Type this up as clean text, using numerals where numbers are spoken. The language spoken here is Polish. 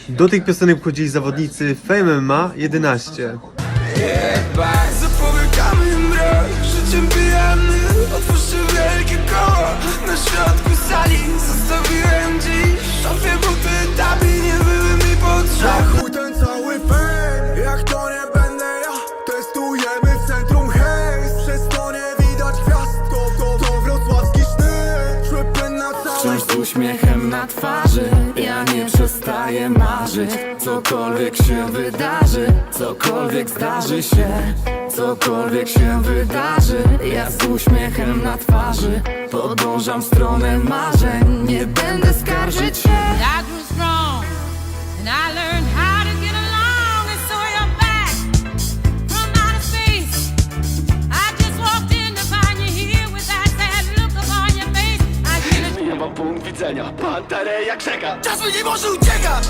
Do tych piosenek wchodzili zawodnicy Fame MMA 11. Zapowiadamy mrok, życiem pijany. Otwórzcie wielkie koło na środku sali. Zostawiłem dziś w szafie buty tabi. Nie były mi potrzebne. Chuj ten cały fame, jak to nie będę ja. Testujemy w centrum hejs. Przez to nie widać gwiazd. To wrocławski sznyt. Trzypy na całej. Wciąż z uśmiechem na twarzy, ja nie przestaję marzyć. Cokolwiek się wydarzy, cokolwiek zdarzy się, cokolwiek się wydarzy, ja z uśmiechem na twarzy podążam w stronę marzeń. Nie będę skarżyć się. I grew strong and I learned how to get along, and so you're back from outer space. I just walked in to find you here with that sad look upon your face. I feel it. Nie mam punkt widzenia, pantereja czeka. Czas mi nie może uciekać.